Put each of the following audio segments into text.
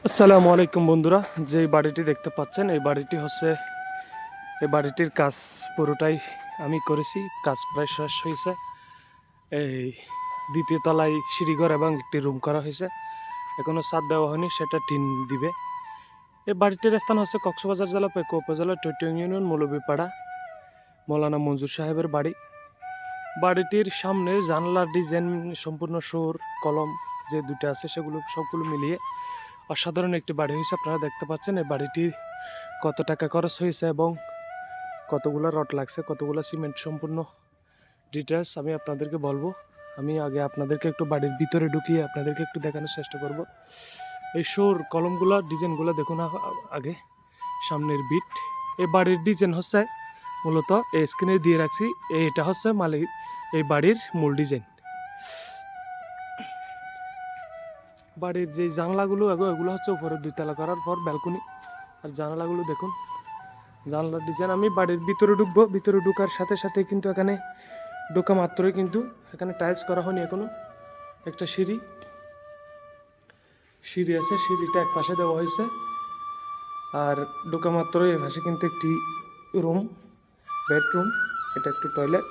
আসসালামু আলাইকুম বন্ধুরা, যে বাড়িটি দেখতে পাচ্ছেন এই বাড়িটির কাজ পুরোটাই আমি করেছি। কাজ প্রায় শেষ হয়েছে। এই দ্বিতীয় তলায় সিঁড়িঘর এবং একটি রুম করা হয়েছে, এখনো ছাদ দেওয়া হয়নি, সেটা টিন দিবে। এই বাড়িটির স্থান হচ্ছে কক্সবাজার জেলা পেকো উপজেলা টৈটং ইউনিয়ন মৌলভীপাড়া, মৌলানা মঞ্জুর সাহেবের বাড়ি। বাড়িটির সামনে জানলার ডিজাইন সম্পূর্ণ সুর কলম যে দুটো আছে সেগুলো সবগুলো মিলিয়ে অসাধারণ একটি বাড়ি হয়েছে। আপনারা দেখতে পাচ্ছেন এই বাড়িটির কত টাকা খরচ হয়েছে এবং কতগুলো রড লাগছে, কতগুলো সিমেন্ট, সম্পূর্ণ ডিটেলস আমি আপনাদেরকে বলবো। আমি আগে আপনাদেরকে একটু বাড়ির ভিতরে ঢুকিয়ে আপনাদেরকে একটু দেখানোর চেষ্টা করব। এই সুর কলমগুলো ডিজাইনগুলো দেখুন আগে। সামনের বিট, এই বাড়ির ডিজাইন হচ্ছে মূলত এই স্ক্রিনে দিয়ে রাখছি, এটা হচ্ছে মালিক এই বাড়ির মূল ডিজাইন। বাড়ির যে জানলাগুলো এগুলো হচ্ছে উপরে দুইতলা করার পর ব্যালকনি। আর জানালাগুলো দেখুন, জানলার ডিজাইন। আমি বাড়ির ভিতরে ঢুকবো, ভিতরে ঢুকার সাথে সাথে কিন্তু এখানে ঢোকা মাত্রই কিন্তু এখানে টাইলস করা হয়নি এখনো। একটা সিঁড়ি আছে, সিঁড়িটা এক পাশে দেওয়া হয়েছে। আর ঢোকা মাত্রই এ পাশে কিন্তু একটি রুম, বেডরুম, এটা একটু টয়লেট,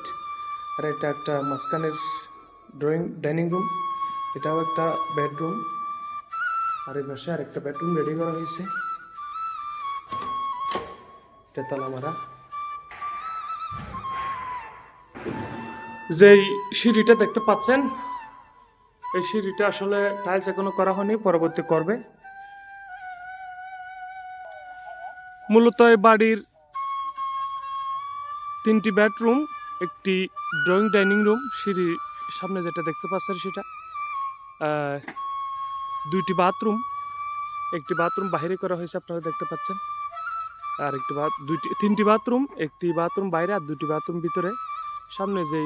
আর এটা একটা মাঝখানের ডাইনিং রুম, এটাও একটা বেডরুম। আর এই পাশে আর একটা বেডরুম রেডি করা হয়েছে, তেতলা মারা। যেই সিঁড়িটা দেখতে পাচ্ছেন, এই সিঁড়িটা আসলে টাইলস এখনো করা হয়নি, পরবর্তী করবে। মূলত এই বাড়ির 3টি বেডরুম, একটি ড্রয়িং ডাইনিং রুম, সিঁড়ির সামনে যেটা দেখতে পাচ্ছেন সেটা 2টি বাথরুম, একটি বাথরুম বাইরে করা হয়েছে আপনারা দেখতে পাচ্ছেন, আর একটি 3টি বাথরুম, একটি বাথরুম বাইরে আর 2টি বাথরুম ভিতরে। সামনে যে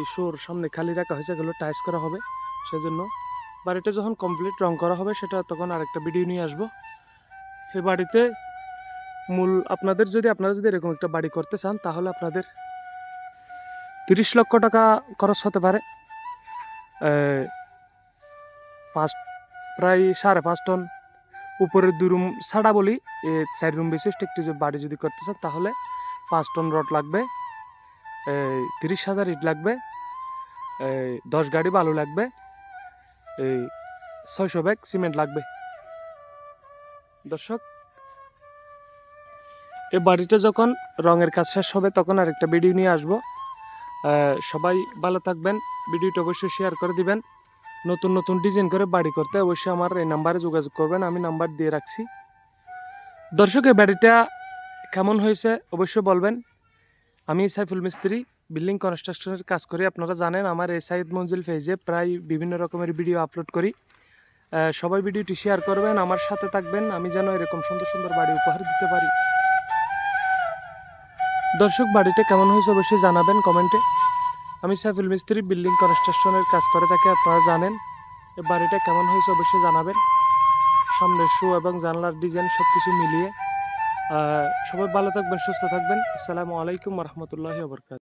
সামনে খালি রাখা হয়েছে এগুলো টাইলস করা হবে, সেজন্য বাড়িটা যখন কমপ্লিট রং করা হবে সেটা তখন আরেকটা ভিডিও নিয়ে আসবো। এই বাড়িতে আপনারা যদি এরকম একটা বাড়ি করতে চান তাহলে আপনাদের 30 লক্ষ টাকা খরচ হতে পারে। প্রায় 5.5 টন, উপরের 2 রুম ছাড়া বলি, 4 রুম বিশিষ্ট একটি বাড়ি যদি করতে চান তাহলে 5 টন রড লাগবে, 30,000 ইট লাগবে, 10 গাড়ি বালু লাগবে, 600 ব্যাগ সিমেন্ট লাগবে। দর্শক, এই বাড়িটা যখন রঙের কাজ শেষ হবে তখন আরেকটা ভিডিও নিয়ে আসবো। সবাই ভালো থাকবেন, ভিডিওটা অবশ্যই শেয়ার করে দিবেন। নতুন নতুন ডিজাইন করে বাড়ি করতে অবশ্যই আমার এই নাম্বারে যোগাযোগ করবেন, আমি নাম্বার দিয়ে রাখছি। দর্শক, এই বাড়িটা কেমন হয়েছে অবশ্যই বলবেন। আমি সাইফুল মিস্ত্রি, বিল্ডিং কনস্ট্রাকশনের কাজ করি। আপনারা জানেন আমার এই সাইদ মঞ্জিল পেজে প্রায় বিভিন্ন রকমের ভিডিও আপলোড করি। সবাই ভিডিওটি শেয়ার করবেন, আমার সাথে থাকবেন, আমি যেন এরকম সুন্দর সুন্দর বাড়ি উপহার দিতে পারি। দর্শক, বাড়িটা কেমন হয়েছে অবশ্যই জানাবেন কমেন্টে। আমি সাইফুল মিস্ত্রি, বিল্ডিং কনস্ট্রাকশনের কাজ করে থাকি, আপনারা জানেন। এই বাড়িটা কেমন হয়েছে অবশ্যই জানাবেন। সামনের এবং জানলার ডিজাইন সব কিছু মিলিয়ে। সবাই ভালো থাকবেন, সুস্থ থাকবেন। আসসালামু আলাইকুম রহমতুল্লাহি ওয়া বারাকাতুহু।